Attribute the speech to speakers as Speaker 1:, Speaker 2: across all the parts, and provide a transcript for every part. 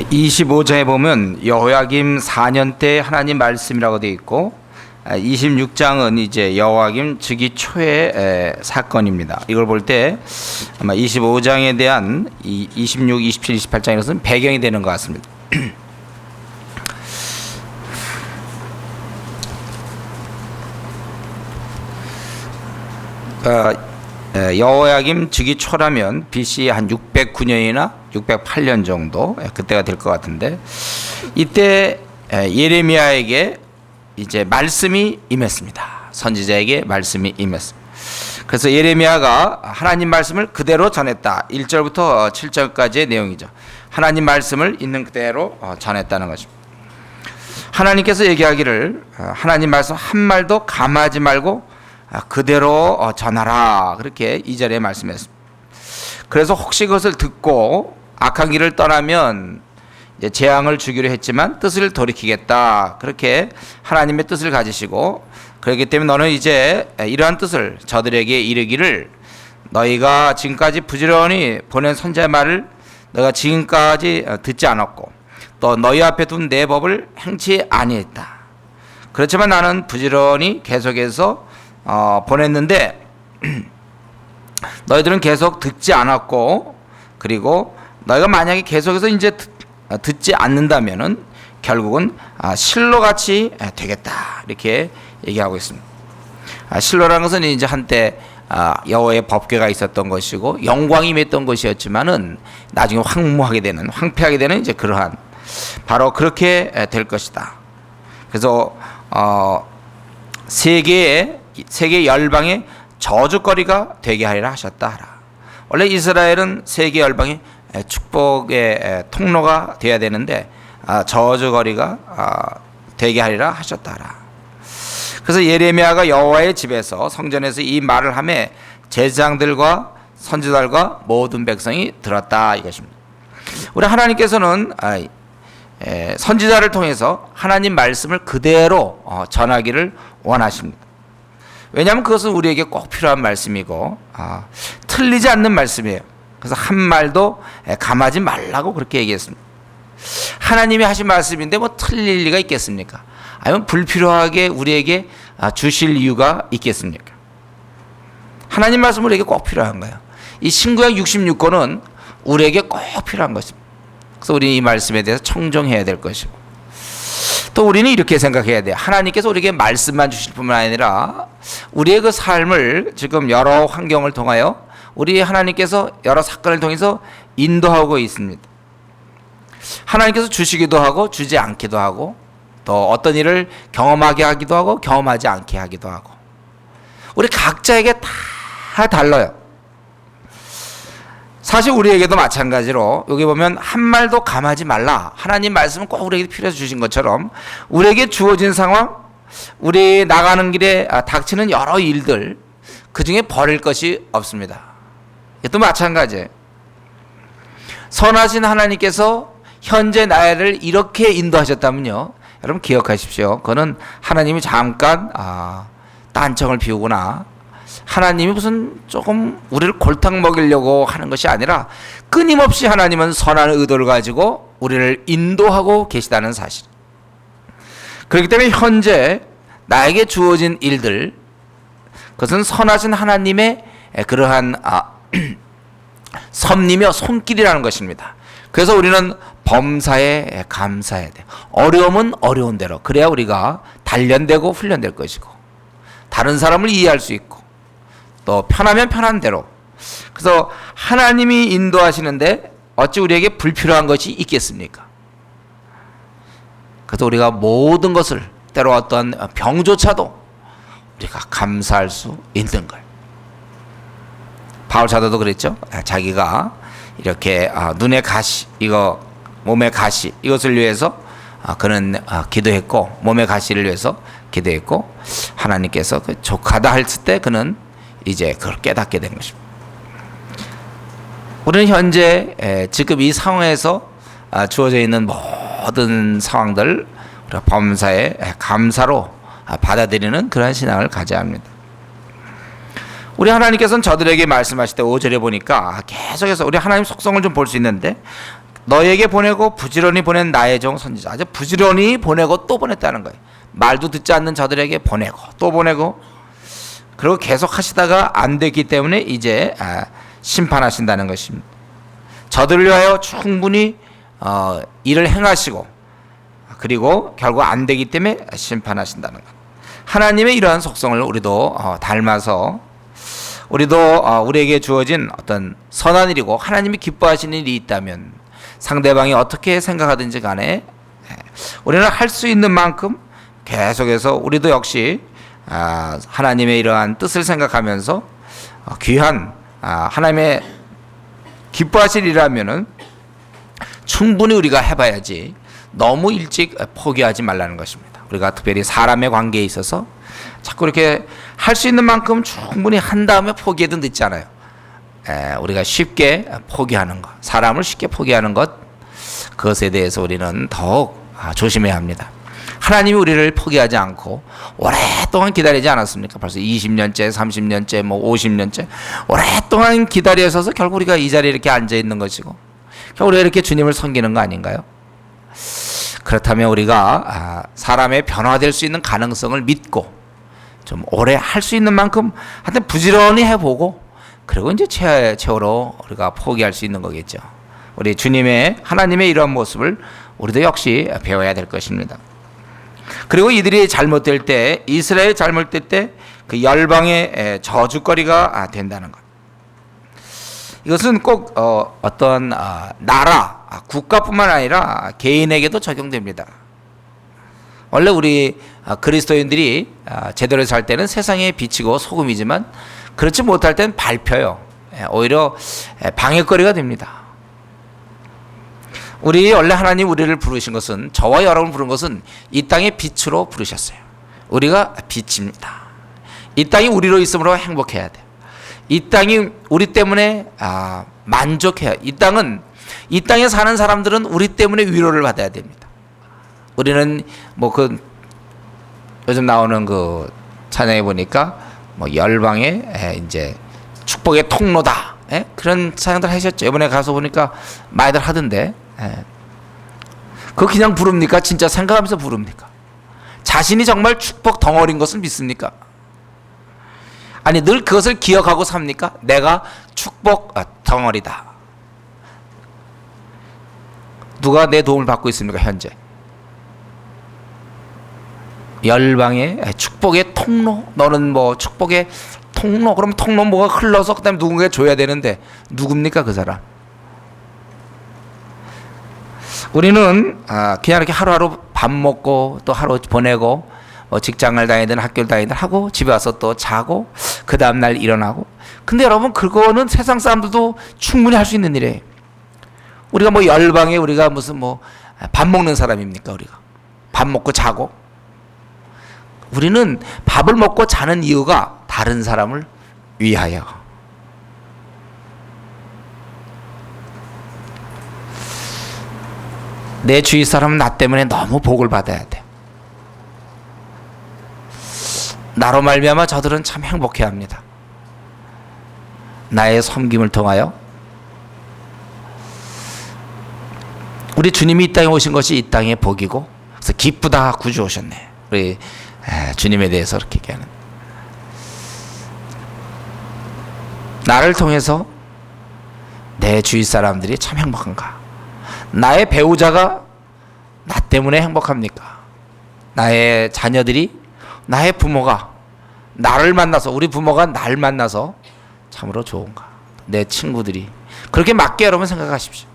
Speaker 1: 25장에 보면 여호야김 4년 때 하나님 말씀이라고 되어 있고, 26장은 이제 여호야김 즉위 초의 사건입니다. 이걸 볼 때 아마 25장에 대한 26, 27, 28장에 것은 배경이 되는 것 같습니다. 여호야김 즉위 초라면 BC 한 609년이나 608년 정도, 그때가 될 것 같은데, 이때 예레미야에게 이제 말씀이 임했습니다. 선지자에게 말씀이 임했습니다. 그래서 예레미야가 하나님 말씀을 그대로 전했다. 1절부터 7절까지의 내용이죠. 하나님 말씀을 있는 그대로 전했다는 것입니다. 하나님께서 얘기하기를 하나님 말씀 한 말도 감하지 말고 그대로 전하라, 그렇게 2절에 말씀했습니다. 그래서 혹시 그것을 듣고 악한 길을 떠나면 이제 재앙을 주기로 했지만 뜻을 돌이키겠다, 그렇게 하나님의 뜻을 가지시고, 그렇기 때문에 너는 이제 이러한 뜻을 저들에게 이르기를, 너희가 지금까지 부지런히 보낸 선지자의 말을 너희가 지금까지 듣지 않았고 또 너희 앞에 둔 내 법을 행치 아니했다. 그렇지만 나는 부지런히 계속해서 보냈는데 너희들은 계속 듣지 않았고, 그리고 너희가 만약에 계속해서 이제 듣지 않는다면은 결국은 실로같이 되겠다, 이렇게 얘기하고 있습니다. 실로라는 것은 이제 한때 여호와의 법궤가 있었던 것이고 영광이 임했던 것이었지만은 나중에 황무하게 되는, 황폐하게 되는 이제 그러한, 바로 그렇게 될 것이다. 그래서 세계 열방의 저주거리가 되게 하리라 하셨다 하라. 원래 이스라엘은 세계 열방의 축복의 통로가 되어야 되는데 저주거리가 되게 하리라 하셨다 하라. 그래서 예레미야가 여호와의 집에서 성전에서 이 말을 하매 제사장들과 선지자들과 모든 백성이 들었다, 이것입니다. 우리 하나님께서는 선지자를 통해서 하나님 말씀을 그대로 전하기를 원하십니다. 왜냐하면 그것은 우리에게 꼭 필요한 말씀이고 틀리지 않는 말씀이에요. 그래서 한 말도 감하지 말라고 그렇게 얘기했습니다. 하나님이 하신 말씀인데 뭐 틀릴 리가 있겠습니까? 아니면 불필요하게 우리에게 주실 이유가 있겠습니까? 하나님 말씀은 우리에게 꼭 필요한 거예요. 이 신구약 66권은 우리에게 꼭 필요한 것입니다. 그래서 우리는 이 말씀에 대해서 청정해야 될 것이고, 또 우리는 이렇게 생각해야 돼요. 하나님께서 우리에게 말씀만 주실 뿐만 아니라 우리의 그 삶을 지금 여러 환경을 통하여 우리 하나님께서 여러 사건을 통해서 인도하고 있습니다. 하나님께서 주시기도 하고 주지 않기도 하고, 또 어떤 일을 경험하게 하기도 하고 경험하지 않게 하기도 하고, 우리 각자에게 다 달라요. 사실 우리에게도 마찬가지로 여기 보면 한 말도 감하지 말라, 하나님 말씀은 꼭 우리에게 필요해서 주신 것처럼 우리에게 주어진 상황, 우리 나가는 길에 닥치는 여러 일들, 그 중에 버릴 것이 없습니다. 또 마찬가지예요. 선하신 하나님께서 현재 나를 이렇게 인도하셨다면요, 여러분 기억하십시오. 그거는 하나님이 잠깐 딴청을 피우거나 하나님이 무슨 조금 우리를 골탕 먹이려고 하는 것이 아니라 끊임없이 하나님은 선한 의도를 가지고 우리를 인도하고 계시다는 사실. 그렇기 때문에 현재 나에게 주어진 일들, 그것은 선하신 하나님의 그러한 섭리며 손길이라는 것입니다. 그래서 우리는 범사에 감사해야 돼요. 어려움은 어려운 대로, 그래야 우리가 단련되고 훈련될 것이고, 다른 사람을 이해할 수 있고, 또 편하면 편한 대로. 그래서 하나님이 인도하시는데 어찌 우리에게 불필요한 것이 있겠습니까? 그래서 우리가 모든 것을, 때로 어떤 병조차도 우리가 감사할 수 있는 거예요. 바울 사도도 그랬죠. 자기가 이렇게 눈의 가시, 몸의 가시, 이것을 위해서 그는 기도했고, 몸의 가시를 위해서 기도했고, 하나님께서 족하다 했을 때 그는 이제 그걸 깨닫게 된 것입니다. 우리는 현재 지금 이 상황에서 주어져 있는 모든 상황들 우리가 범사에 감사로 받아들이는 그러한 신앙을 가져야 합니다. 우리 하나님께서는 저들에게 말씀하실 때 5절에 보니까 계속해서 우리 하나님 속성을 좀 볼 수 있는데, 너에게 보내고 부지런히 보낸 나의 종 선지자. 아주 부지런히 보내고 또 보냈다는 거예요. 말도 듣지 않는 저들에게 보내고 또 보내고, 그리고 계속 하시다가 안 됐기 때문에 이제 심판하신다는 것입니다. 저들을 위하여 충분히 일을 행하시고, 그리고 결국 안 되기 때문에 심판하신다는 것. 하나님의 이러한 속성을 우리도 닮아서 우리도 우리에게 주어진 어떤 선한 일이고 하나님이 기뻐하시는 일이 있다면 상대방이 어떻게 생각하든지 간에 우리는 할 수 있는 만큼 계속해서 우리도 역시 하나님의 이러한 뜻을 생각하면서 귀한 하나님의 기뻐하실 일이라면은 충분히 우리가 해봐야지 너무 일찍 포기하지 말라는 것입니다. 우리가 특별히 사람의 관계에 있어서 자꾸 이렇게 할 수 있는 만큼 충분히 한 다음에 포기해도 늦지 않아요. 우리가 쉽게 포기하는 것, 사람을 쉽게 포기하는 것, 그것에 대해서 우리는 더욱 조심해야 합니다. 하나님이 우리를 포기하지 않고 오랫동안 기다리지 않았습니까? 벌써 20년째, 30년째, 50년째 오랫동안 기다려서 결국 우리가 이 자리에 이렇게 앉아 있는 것이고, 결국 우리가 이렇게 주님을 섬기는 거 아닌가요? 그렇다면 우리가 사람의 변화될 수 있는 가능성을 믿고 좀 오래 할 수 있는 만큼 하여튼 부지런히 해보고, 그리고 이제 최후로 우리가 포기할 수 있는 거겠죠. 우리 주님의 하나님의 이러한 모습을 우리도 역시 배워야 될 것입니다. 그리고 이들이 잘못될 때, 이스라엘이 잘못될 때 그 열방의 저주거리가 된다는 것. 이것은 꼭 어떤 나라, 국가뿐만 아니라 개인에게도 적용됩니다. 원래 우리 그리스도인들이 제대로 살 때는 세상에 비치고 소금이지만 그렇지 못할 때는 밟혀요. 오히려 방해거리가 됩니다. 우리 원래 하나님 우리를 부르신 것은, 저와 여러분을 부른 것은 이 땅의 빛으로 부르셨어요. 우리가 빛입니다. 이 땅이 우리로 있으므로 행복해야 돼요. 이 땅이 우리 때문에 만족해야. 이 땅에 사는 사람들은 우리 때문에 위로를 받아야 됩니다. 우리는 요즘 나오는 그 찬양에 보니까 열방의 이제 축복의 통로다, 그런 찬양들 하셨죠. 이번에 가서 보니까 많이들 하던데, 그거 그냥 부릅니까? 진짜 생각하면서 부릅니까? 자신이 정말 축복 덩어리인 것을 믿습니까? 아니, 늘 그것을 기억하고 삽니까? 내가 축복 덩어리다. 누가 내 도움을 받고 있습니까? 현재 열방의 축복의 통로. 너는 축복의 통로. 그럼 통로 뭐가 흘러서 그다음에 누군가에 줘야 되는데 누굽니까 그 사람? 우리는 그냥 이렇게 하루하루 밥 먹고 또 하루 보내고 직장을 다니든 학교를 다니든 하고 집에 와서 또 자고 그 다음날 일어나고. 근데 여러분, 그거는 세상 사람들도 충분히 할 수 있는 일이에요. 우리가 열방에 우리가 무슨 밥 먹는 사람입니까? 우리가 밥 먹고 자고. 우리는 밥을 먹고 자는 이유가 다른 사람을 위하여. 내 주위 사람은 나 때문에 너무 복을 받아야 돼. 나로 말미암아 저들은 참 행복해합니다. 나의 섬김을 통하여 우리 주님이 이 땅에 오신 것이 이 땅의 복이고, 그래서 기쁘다 구주 오셨네. 우리 주님에 대해서 그렇게 얘기하는. 나를 통해서 내 주위 사람들이 참 행복한가? 나의 배우자가 나 때문에 행복합니까? 나의 자녀들이, 나의 부모가 나를 만나서, 우리 부모가 날 만나서 참으로 좋은가? 내 친구들이. 그렇게 맞게 여러분 생각하십시오.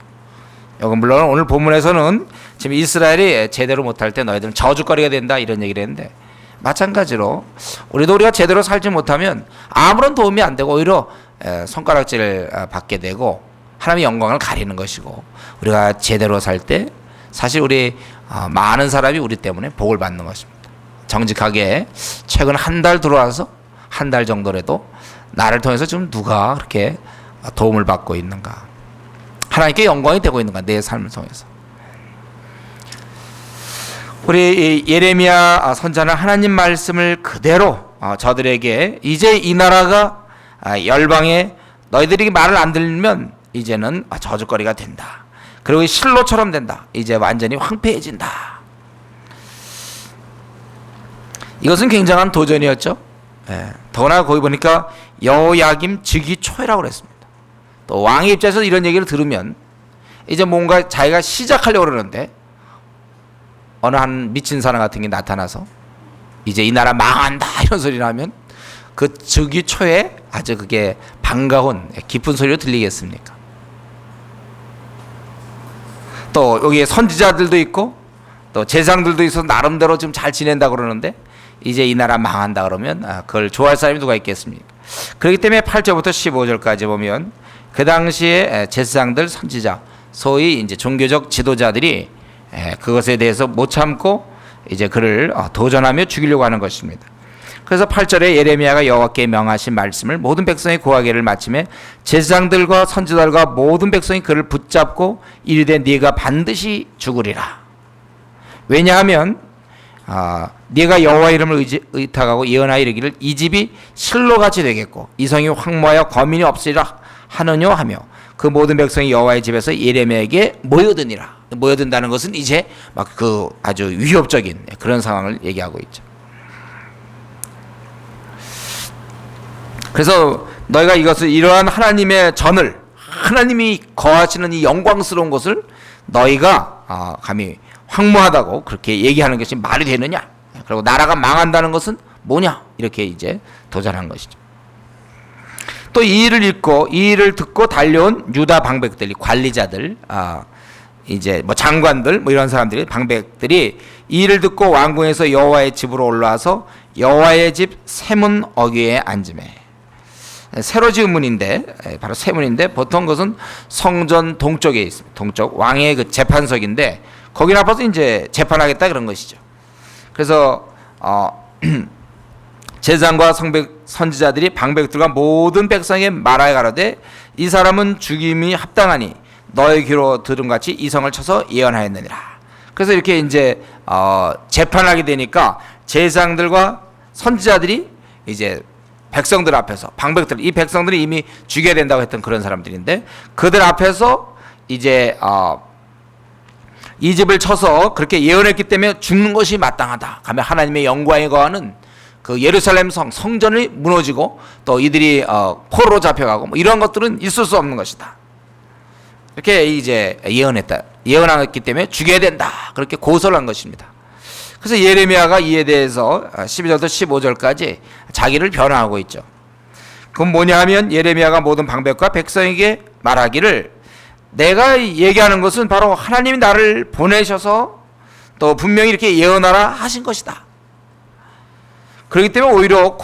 Speaker 1: 물론 오늘 본문에서는 지금 이스라엘이 제대로 못할 때 너희들은 저주거리가 된다, 이런 얘기를 했는데, 마찬가지로 우리가 제대로 살지 못하면 아무런 도움이 안 되고 오히려 손가락질을 받게 되고 하나님의 영광을 가리는 것이고, 우리가 제대로 살 때 사실 우리 많은 사람이 우리 때문에 복을 받는 것입니다. 정직하게 최근 한 달 들어와서 한 달 정도라도 나를 통해서 좀 누가 그렇게 도움을 받고 있는가, 하나님께 영광이 되고 있는가, 내 삶을 통해서. 우리 예레미야 선자는 하나님 말씀을 그대로 저들에게, 이제 이 나라가 열방에 너희들이 말을 안 들으면 이제는 저주거리가 된다. 그리고 실로처럼 된다. 이제 완전히 황폐해진다. 이것은 굉장한 도전이었죠. 예. 더구나 거기 보니까 여호야김 즉위 초해라고 그랬습니다. 또 왕의 입장에서 이런 얘기를 들으면 이제 뭔가 자기가 시작하려고 그러는데 어느 한 미친 사람 같은 게 나타나서 이제 이 나라 망한다 이런 소리 나면 그 즉위 초에 아주 그게 반가운 깊은 소리로 들리겠습니까? 또 여기에 선지자들도 있고 또 제사장들도 있어서 나름대로 좀 잘 지낸다 그러는데 이제 이 나라 망한다 그러면 그걸 좋아할 사람이 누가 있겠습니까? 그렇기 때문에 8절부터 15절까지 보면 그 당시에 제사장들, 선지자, 소위 이제 종교적 지도자들이 그것에 대해서 못 참고 이제 그를 도전하며 죽이려고 하는 것입니다. 그래서 8절에 예레미야가 여호와께 명하신 말씀을 모든 백성이 고하기를 마침에 제사장들과 선지자들과 모든 백성이 그를 붙잡고 이르되 네가 반드시 죽으리라. 왜냐하면 네가 여호와 이름을 의탁하고 예언하여 이르기를 이 집이 실로같이 되겠고 이 성이 황무하여 거민이 없으리라 하느뇨 하며 그 모든 백성이 여호와의 집에서 예레미야에게 모여드니라. 모여든다는 것은 이제 막 그 아주 위협적인 그런 상황을 얘기하고 있죠. 그래서 너희가 이것을 이러한 하나님의 전을 하나님이 거하시는 이 영광스러운 것을 너희가 감히 황무하다고 그렇게 얘기하는 것이 말이 되느냐? 그리고 나라가 망한다는 것은 뭐냐? 이렇게 이제 도전한 것이죠. 또 이 일을 읽고 이 일을 듣고 달려온 유다 방백들이 관리자들, 이제 뭐 장관들 뭐 이런 사람들이 방백들이 이 일을 듣고 왕궁에서 여호와의 집으로 올라와서 여호와의 집 세문 어귀에 앉으매. 새로 지은 문인데 바로 세문인데 보통 그것은 성전 동쪽에 있습니다. 동쪽 왕의 그 재판석인데 거기 나가서 이제 재판하겠다 그런 것이죠. 그래서 제사장과 선지자들이 방백들과 모든 백성에게 말하여 가로되 이 사람은 죽임이 합당하니 너의 귀로 들은 같이 이 성을 쳐서 예언하였느니라. 그래서 이렇게 이제 재판하게 되니까 제사장들과 선지자들이 이제 백성들 앞에서 방백들 이 백성들이 이미 죽여야 된다고 했던 그런 사람들인데 그들 앞에서 이제 이 집을 쳐서 그렇게 예언했기 때문에 죽는 것이 마땅하다. 가면 하나님의 영광에 거하는 그 예루살렘 성전이 무너지고 또 이들이 포로로 잡혀가고 뭐 이런 것들은 있을 수 없는 것이다. 이렇게 이제 예언했기 때문에 죽여야 된다. 그렇게 고소를 한 것입니다. 그래서 예레미야가 이에 대해서 12절부터 15절까지 자기를 변화하고 있죠. 그건 뭐냐 하면 예레미야가 모든 방백과 백성에게 말하기를 내가 얘기하는 것은 바로 하나님이 나를 보내셔서 또 분명히 이렇게 예언하라 하신 것이다. 그렇기 때문에 오히려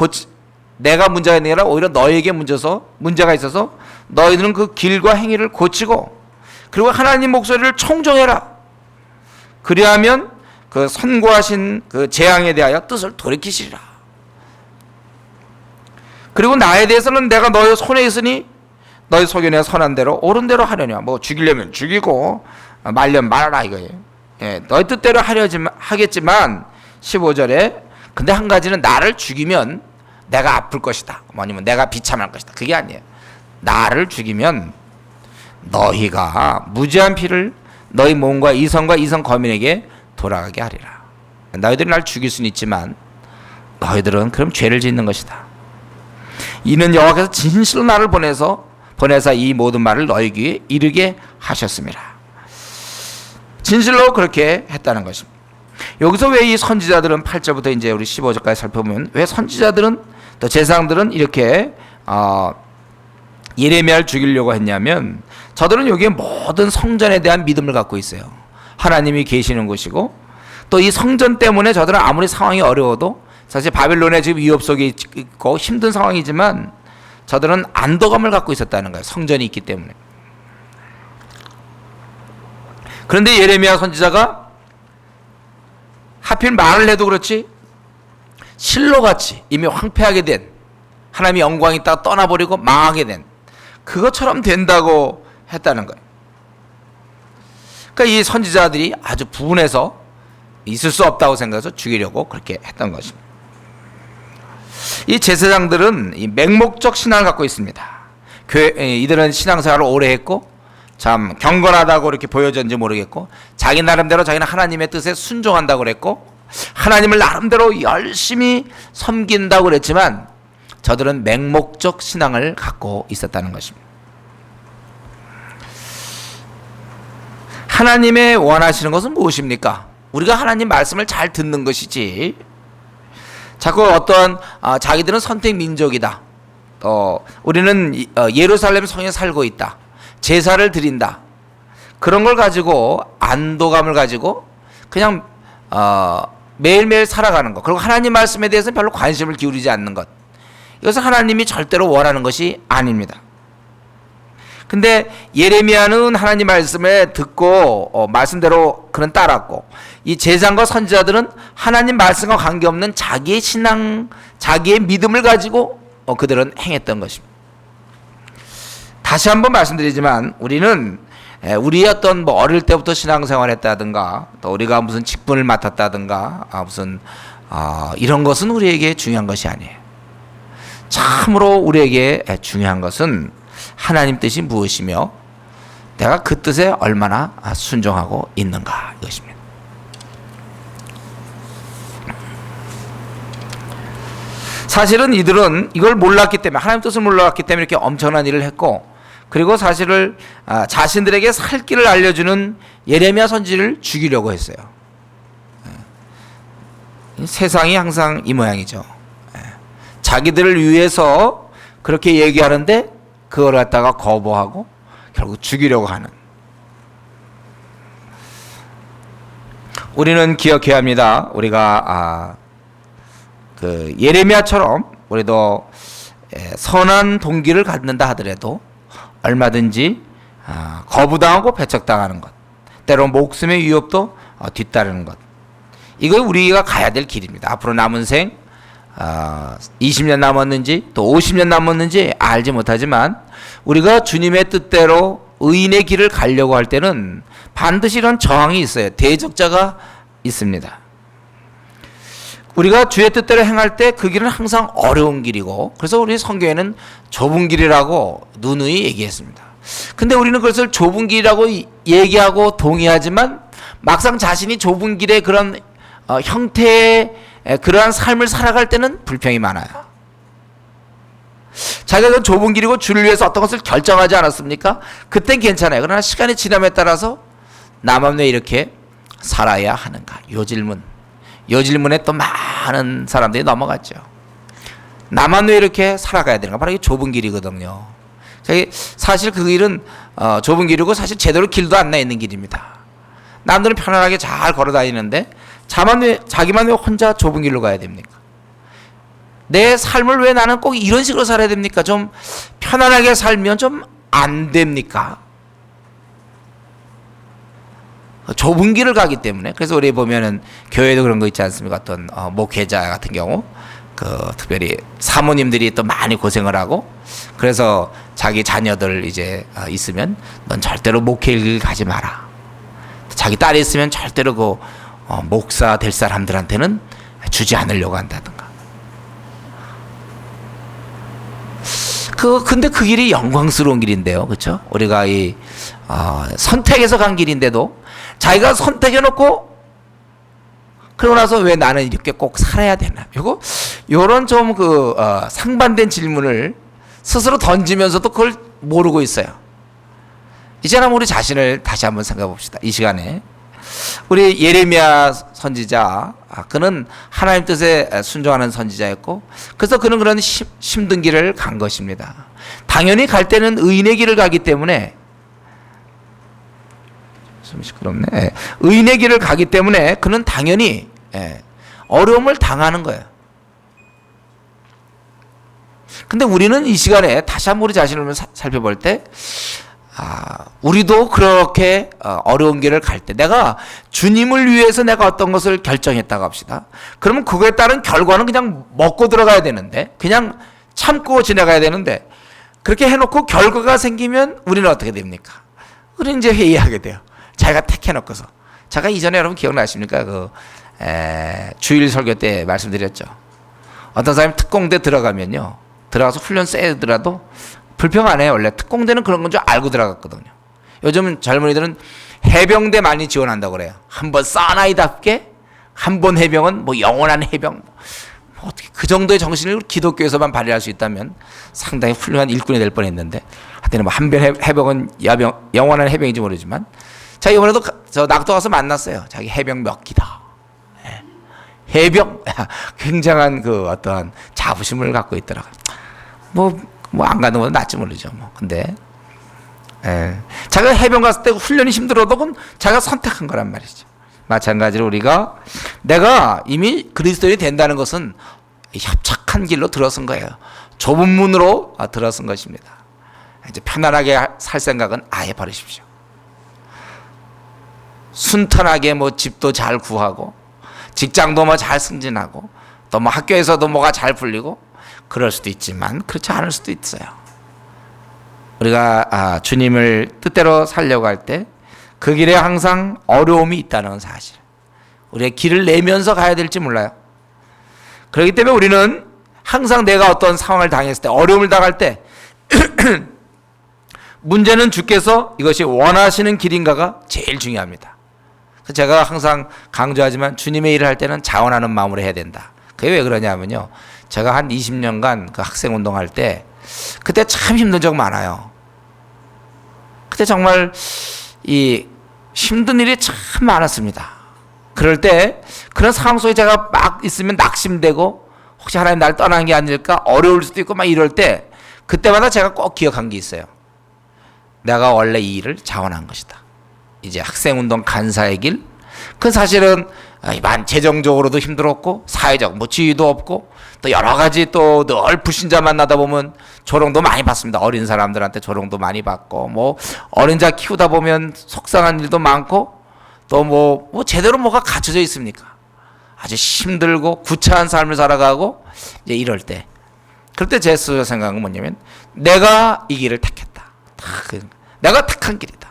Speaker 1: 내가 문제가 있는 게 아니라 오히려 너에게 문제가 있어서 너희들은 그 길과 행위를 고치고 그리고 하나님 목소리를 청종해라. 그리하면 그 선고하신 그 재앙에 대하여 뜻을 돌이키시리라. 그리고 나에 대해서는 내가 너희 손에 있으니 너희 속에 내 선한 대로 옳은 대로 하려냐. 뭐 죽이려면 죽이고 말려면 말하라 이거예요. 너희 뜻대로 하겠지만 15절에 근데 한 가지는 나를 죽이면 내가 아플 것이다. 아니면 내가 비참할 것이다. 그게 아니에요. 나를 죽이면 너희가 무죄한 피를 너희 몸과 이 성과 이 성 거민에게 돌아가게 하리라. 너희들이 날 죽일 수는 있지만 너희들은 그럼 죄를 짓는 것이다. 이는 여호와께서 진실로 나를 보내사 이 모든 말을 너희 귀에 이르게 하셨습니다. 진실로 그렇게 했다는 것입니다. 여기서 왜 이 선지자들은 8절부터 이제 우리 15절까지 살펴보면 왜 선지자들은 또 제사장들은 이렇게 예레미야를 죽이려고 했냐면 저들은 여기에 모든 성전에 대한 믿음을 갖고 있어요. 하나님이 계시는 곳이고 또 이 성전 때문에 저들은 아무리 상황이 어려워도 사실 바빌론의 지금 위협 속에 있고 힘든 상황이지만 저들은 안도감을 갖고 있었다는 거예요. 성전이 있기 때문에. 그런데 예레미야 선지자가 하필 말을 해도 그렇지 실로같이 이미 황폐하게 된 하나님의 영광이 있다가 떠나버리고 망하게 된 그것처럼 된다고 했다는 거예요. 그러니까 이 선지자들이 아주 분해서 있을 수 없다고 생각해서 죽이려고 그렇게 했던 것입니다. 이 제사장들은 이 맹목적 신앙을 갖고 있습니다. 이들은 신앙생활을 오래 했고 참 경건하다고 이렇게 보여졌는지 모르겠고, 자기 나름대로 자기는 하나님의 뜻에 순종한다고 그랬고, 하나님을 나름대로 열심히 섬긴다고 그랬지만 저들은 맹목적 신앙을 갖고 있었다는 것입니다. 하나님의 원하시는 것은 무엇입니까? 우리가 하나님 말씀을 잘 듣는 것이지, 자꾸 어떠한 자기들은 선택 민족이다, 우리는 예루살렘 성에 살고 있다, 제사를 드린다, 그런 걸 가지고 안도감을 가지고 그냥 매일매일 살아가는 것, 그리고 하나님 말씀에 대해서는 별로 관심을 기울이지 않는 것, 이것은 하나님이 절대로 원하는 것이 아닙니다. 근데 예레미야는 하나님 말씀을 듣고 말씀대로 그는 따랐고, 이 제사장과 선지자들은 하나님 말씀과 관계없는 자기의 신앙, 자기의 믿음을 가지고 그들은 행했던 것입니다. 다시 한번 말씀드리지만 우리는 우리의 어떤 어릴 때부터 신앙생활했다든가, 또 우리가 무슨 직분을 맡았다든가, 무슨 이런 것은 우리에게 중요한 것이 아니에요. 참으로 우리에게 중요한 것은 하나님 뜻이 무엇이며 내가 그 뜻에 얼마나 순종하고 있는가, 이것입니다. 사실은 이들은 이걸 몰랐기 때문에, 하나님 뜻을 몰랐기 때문에 이렇게 엄청난 일을 했고, 그리고 사실을 자신들에게 살 길을 알려주는 예레미야 선지를 죽이려고 했어요. 세상이 항상 이 모양이죠. 자기들을 위해서 그렇게 얘기하는데 그걸 갖다가 거부하고 결국 죽이려고 하는. 우리는 기억해야 합니다. 우리가 그 예레미야처럼 우리도 선한 동기를 갖는다 하더라도 얼마든지 거부당하고 배척당하는 것, 때로 목숨의 위협도 뒤따르는 것, 이거 우리가 가야 될 길입니다. 앞으로 남은 생 20년 남았는지 또 50년 남았는지 알지 못하지만 우리가 주님의 뜻대로 의인의 길을 가려고 할 때는 반드시 이런 저항이 있어요. 대적자가 있습니다. 우리가 주의 뜻대로 행할 때 그 길은 항상 어려운 길이고, 그래서 우리 성경에는 좁은 길이라고 누누이 얘기했습니다. 근데 우리는 그것을 좁은 길이라고 얘기하고 동의하지만 막상 자신이 좁은 길의 그런 형태의 그러한 삶을 살아갈 때는 불평이 많아요. 자기가 그 좁은 길이고 주를 위해서 어떤 것을 결정하지 않았습니까? 그땐 괜찮아요. 그러나 시간이 지남에 따라서 나만 왜 이렇게 살아야 하는가? 요 질문에 또 많은 사람들이 넘어갔죠. 나만 왜 이렇게 살아가야 되는가? 바로 이게 좁은 길이거든요. 사실 그 길은 좁은 길이고 사실 제대로 길도 안 나 있는 길입니다. 남들은 편안하게 잘 걸어 다니는데 자기만 왜 혼자 좁은 길로 가야 됩니까? 내 삶을 왜 나는 꼭 이런 식으로 살아야 됩니까? 좀 편안하게 살면 좀 안 됩니까? 좁은 길을 가기 때문에. 그래서 우리 보면은 교회도 그런 거 있지 않습니까? 어떤 목회자 같은 경우 특별히 사모님들이 또 많이 고생을 하고, 그래서 자기 자녀들 이제 있으면 넌 절대로 목회 길 가지 마라. 자기 딸이 있으면 절대로 그 목사 될 사람들한테는 주지 않으려고 한다든가. 근데 그 길이 영광스러운 길인데요, 그렇죠? 우리가 이 선택해서 간 길인데도 자기가 선택해놓고 그러고 나서 왜 나는 이렇게 꼭 살아야 되나? 요런 좀 상반된 질문을 스스로 던지면서도 그걸 모르고 있어요. 이제는 우리 자신을 다시 한번 생각해 봅시다. 이 시간에 우리 예레미야 선지자, 그는 하나님 뜻에 순종하는 선지자였고, 그래서 그는 그런 힘든 길을 간 것입니다. 당연히 갈 때는 의인의 길을 가기 때문에, 좀 시끄럽네. 의인의 길을 가기 때문에 그는 당연히 어려움을 당하는 거예요. 근데 우리는 이 시간에 다시 한번 우리 자신을 살펴볼 때, 우리도 그렇게 어려운 길을 갈 때, 내가 주님을 위해서 내가 어떤 것을 결정했다고 합시다. 그러면 그거에 따른 결과는 그냥 먹고 들어가야 되는데, 그냥 참고 지나가야 되는데, 그렇게 해놓고 결과가 생기면 우리는 어떻게 됩니까? 우리는 이제 회의하게 돼요. 자기가 택해놓고서. 제가 이전에 여러분 기억나십니까? 주일 설교 때 말씀드렸죠. 어떤 사람이 특공대 들어가서 훈련 세더라도 불평 안 해요. 원래 특공대는 그런 건 줄 알고 들어갔거든요. 요즘 젊은이들은 해병대 많이 지원한다고 그래요. 한번 사나이답게 한 번 해병은 뭐 영원한 해병. 뭐 어떻게 그 정도의 정신을 기독교에서만 발휘할 수 있다면 상당히 훌륭한 일꾼이 될 뻔했는데 하여튼 뭐 한번 해병은 영원한 해병인지 모르지만 자 이번에도 저 낙도 가서 만났어요. 자기 해병 몇 기다. 해병 굉장한 그 어떠한 자부심을 갖고 있더라고요. 뭐 안 가는 건 낫지 모르죠. 뭐 근데 자기가 해병 갔을 때 훈련이 힘들어도 그건 자기가 선택한 거란 말이죠. 마찬가지로 우리가 내가 이미 그리스도인이 된다는 것은 협착한 길로 들어선 거예요. 좁은 문으로 들어선 것입니다. 이제 편안하게 살 생각은 아예 버리십시오. 순탄하게 뭐 집도 잘 구하고 직장도 뭐 잘 승진하고 또 뭐 학교에서도 뭐가 잘 풀리고 그럴 수도 있지만 그렇지 않을 수도 있어요. 우리가 주님을 뜻대로 살려고 할 때 그 길에 항상 어려움이 있다는 사실. 우리가 길을 내면서 가야 될지 몰라요. 그렇기 때문에 우리는 항상 내가 어떤 상황을 당했을 때 어려움을 당할 때 문제는 주께서 이것이 원하시는 길인가가 제일 중요합니다. 제가 항상 강조하지만 주님의 일을 할 때는 자원하는 마음으로 해야 된다. 그게 왜 그러냐면요. 제가 한 20년간 그 학생 운동할 때 그때 참 힘든 적 많아요. 그때 정말 이 힘든 일이 참 많았습니다. 그럴 때 그런 상황 속에 제가 막 있으면 낙심되고 혹시 하나님 날 떠난 게 아닐까 어려울 수도 있고 막 이럴 때 그때마다 제가 꼭 기억한 게 있어요. 내가 원래 이 일을 자원한 것이다. 이제 학생운동 간사의 길. 그 사실은 재정적으로도 힘들었고 사회적 뭐 지위도 없고 또 여러 가지 또 늘 불신자 만나다 보면 조롱도 많이 받습니다. 어린 사람들한테 조롱도 많이 받고 뭐 어린 자 키우다 보면 속상한 일도 많고 또 뭐 제대로 뭐가 갖춰져 있습니까? 아주 힘들고 구차한 삶을 살아가고 이제 이럴 때 그럴 때 제 스스로 생각은 뭐냐면 내가 이 길을 택했다. 내가 택한 길이다.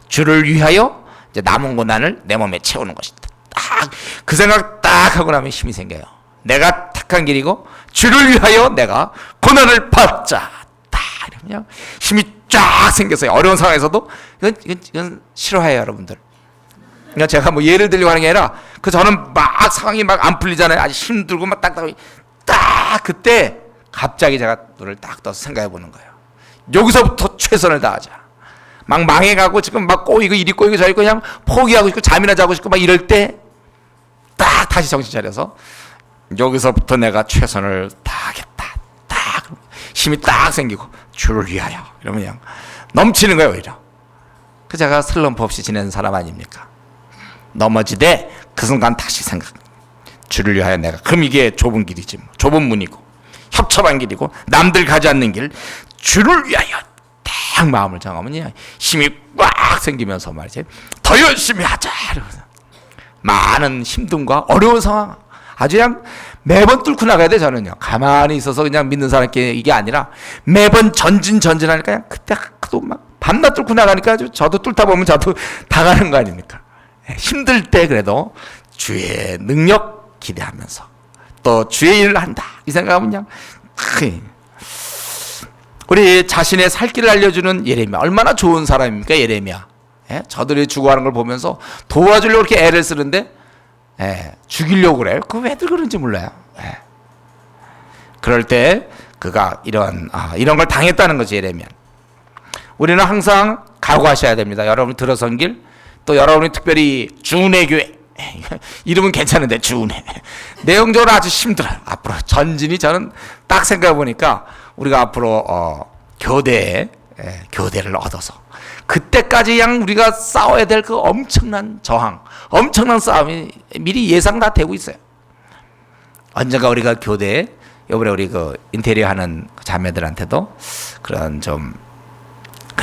Speaker 1: 주를 위하여 이제 남은 고난을 내 몸에 채우는 것이다. 딱 그 생각 딱 하고 나면 힘이 생겨요. 내가 택한 길이고 주를 위하여 내가 고난을 받자. 딱 이러면 힘이 쫙 생겼어요. 어려운 상황에서도 이건 싫어해요, 여러분들. 그러니까 제가 뭐 예를 들려고 하는 게 아니라 저는 막 상황이 막 안 풀리잖아요. 아주 힘들고 막 딱 그때 갑자기 제가 눈을 딱 떠서 생각해 보는 거예요. 여기서부터 최선을 다하자. 막 망해가고 지금 막 꼬이고 이리 꼬이고 저리 꼬이고 그냥 포기하고 싶고 잠이나 자고 싶고 막 이럴 때 딱 다시 정신 차려서 여기서부터 내가 최선을 다하겠다. 딱 힘이 딱 생기고 주를 위하여 이러면 그냥 넘치는 거예요 오히려. 그 제가 슬럼프 없이 지내는 사람 아닙니까? 넘어지되 그 순간 다시 생각. 주를 위하여 내가. 그럼 이게 좁은 길이지 뭐. 좁은 문이고 협첩한 길이고 남들 가지 않는 길. 주를 위하여 딱 마음을 정하면 그냥 힘이 꽉 생기면서 말이지 더 열심히 하자 이러면서 많은 힘듦과 어려운 상황 아주 그냥 매번 뚫고 나가야 돼. 저는요 가만히 있어서 그냥 믿는 사람께 이게 아니라 매번 전진하니까 그냥 그때 또 막 밤낮 뚫고 나가니까 저도 뚫다 보면 저도 당하는 거 아닙니까? 힘들 때 그래도 주의 능력 기대하면서 또 주의 일을 한다 이 생각하면 그냥 우리 자신의 살 길을 알려주는 예레미야 얼마나 좋은 사람입니까? 예레미야. 저들이 죽어가는 걸 보면서 도와주려고 이렇게 애를 쓰는데 죽이려고 그래요. 그거 왜들 그런지 몰라요. 그럴 때 그가 이런 걸 당했다는 거지 예레미야. 우리는 항상 각오하셔야 됩니다. 여러분 들어선 길, 또 여러분이 특별히 주은혜 교회 이름은 괜찮은데 주은혜 내용적으로 아주 힘들어요. 앞으로 전진이 저는 딱 생각해 보니까 우리가 앞으로 교대를 얻어서 그때까지 그냥 우리가 싸워야 될 그 엄청난 저항, 엄청난 싸움이 미리 예상 다 되고 있어요. 언젠가 우리가 교대에 이번에 우리 그 인테리어 하는 자매들한테도 그런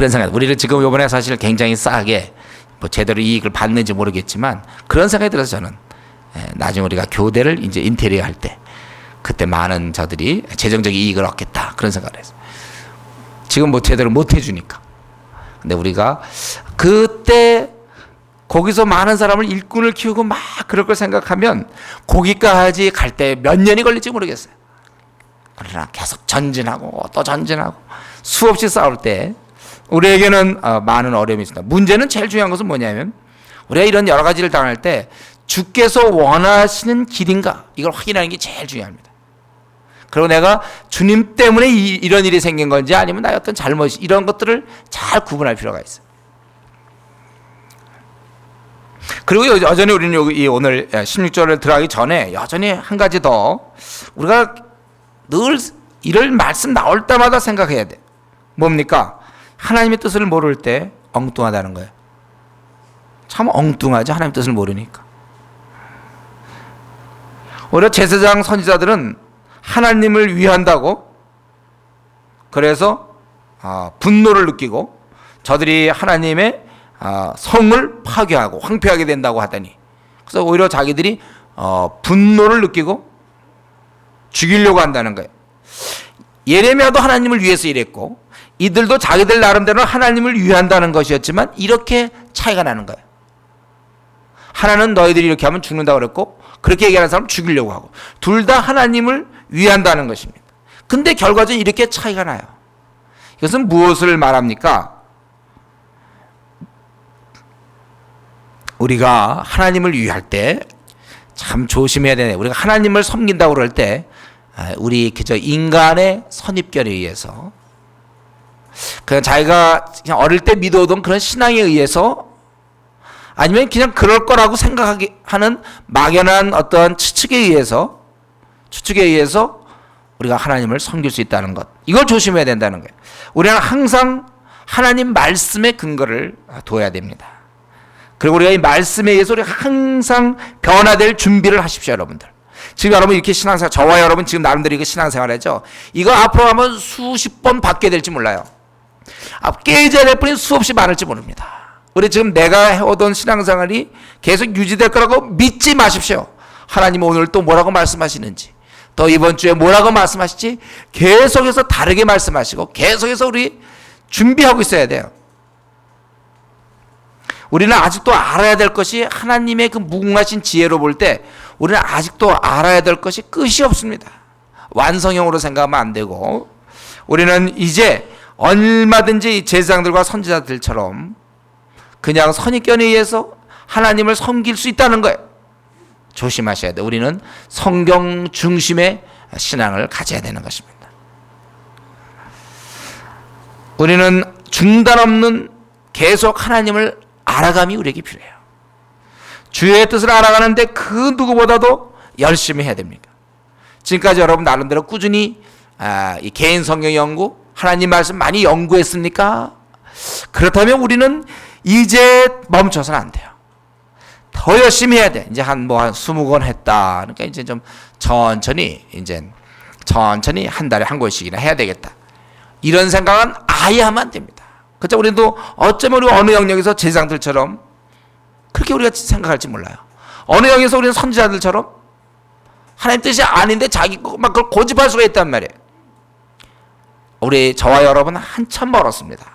Speaker 1: 생각. 우리를 지금 이번에 사실 굉장히 싸게 뭐 제대로 이익을 받는지 모르겠지만 그런 생각이 들어서 저는 나중에 우리가 교대를 이제 인테리어 할 때 그때 많은 저들이 재정적 이익을 얻겠다 그런 생각을 했어요. 지금 뭐 제대로 못 해주니까. 근데 우리가 그때 거기서 많은 사람을 일꾼을 키우고 막 그럴 걸 생각하면 거기까지 갈 때 몇 년이 걸릴지 모르겠어요. 그러나 계속 전진하고 또 전진하고 수없이 싸울 때 우리에게는 많은 어려움이 있습니다. 문제는 제일 중요한 것은 뭐냐면 우리가 이런 여러 가지를 당할 때 주께서 원하시는 길인가 이걸 확인하는 게 제일 중요합니다. 그리고 내가 주님 때문에 이런 일이 생긴 건지 아니면 나의 어떤 잘못이 이런 것들을 잘 구분할 필요가 있어요. 그리고 여전히 우리는 여기 오늘 16절을 들어가기 전에 여전히 한 가지 더 우리가 늘 이런 말씀 나올 때마다 생각해야 돼. 뭡니까? 하나님의 뜻을 모를 때 엉뚱하다는 거예요. 참 엉뚱하죠. 하나님의 뜻을 모르니까. 오히려 제사장 선지자들은 하나님을 위한다고 그래서 분노를 느끼고 저들이 하나님의 성을 파괴하고 황폐하게 된다고 하더니 그래서 오히려 자기들이 분노를 느끼고 죽이려고 한다는 거예요. 예레미야도 하나님을 위해서 일했고 이들도 자기들 나름대로 하나님을 위한다는 것이었지만 이렇게 차이가 나는 거예요. 하나는 너희들이 이렇게 하면 죽는다고 그랬고 그렇게 얘기하는 사람은 죽이려고 하고 둘 다 하나님을 위한다는 것입니다. 근데 결과적으로 이렇게 차이가 나요. 이것은 무엇을 말합니까? 우리가 하나님을 위할 때 참 조심해야 되네. 우리가 하나님을 섬긴다고 그럴 때 우리 그저 인간의 선입견에 의해서 그냥 자기가 그냥 어릴 때 믿어오던 그런 신앙에 의해서 아니면 그냥 그럴 거라고 생각하는 막연한 어떠한 추측에 의해서 우리가 하나님을 섬길 수 있다는 것. 이걸 조심해야 된다는 거예요. 우리는 항상 하나님 말씀의 근거를 둬야 됩니다. 그리고 우리가 이 말씀에 의해서 우리가 항상 변화될 준비를 하십시오, 여러분들. 지금 여러분 이렇게 신앙생활, 저와 여러분 지금 나름대로 이거 신앙생활 하죠. 이거 앞으로 하면 수십 번 받게 될지 몰라요. 깨져야 될 뿐이 수없이 많을지 모릅니다. 우리 지금 내가 해오던 신앙생활이 계속 유지될 거라고 믿지 마십시오. 하나님은 오늘 또 뭐라고 말씀하시는지, 또 이번 주에 뭐라고 말씀하실지 계속해서 다르게 말씀하시고 계속해서 우리 준비하고 있어야 돼요. 우리는 아직도 알아야 될 것이 하나님의 그 무궁하신 지혜로 볼 때 우리는 아직도 알아야 될 것이 끝이 없습니다. 완성형으로 생각하면 안 되고 우리는 이제 얼마든지 제사장들과 선지자들처럼 그냥 선입견에 의해서 하나님을 섬길 수 있다는 거예요. 조심하셔야 돼요. 우리는 성경 중심의 신앙을 가져야 되는 것입니다. 우리는 중단 없는 계속 하나님을 알아감이 우리에게 필요해요. 주의 뜻을 알아가는데 그 누구보다도 열심히 해야 됩니다. 지금까지 여러분 나름대로 꾸준히 이 개인 성경 연구, 하나님 말씀 많이 연구했습니까? 그렇다면 우리는 이제 멈춰서는 안 돼요. 더 열심히 해야 돼. 이제 한 20권 했다. 그러니까 이제 좀 천천히 한 달에 한 권씩이나 해야 되겠다. 이런 생각은 아예 하면 안 됩니다. 그렇죠? 우리도 어쩌면 우리 어느 영역에서 제사장들처럼 그렇게 우리가 생각할지 몰라요. 어느 영역에서 우리는 선지자들처럼 하나님 뜻이 아닌데 자기 막 그걸 고집할 수가 있단 말이에요. 우리 저와 여러분은 한참 멀었습니다.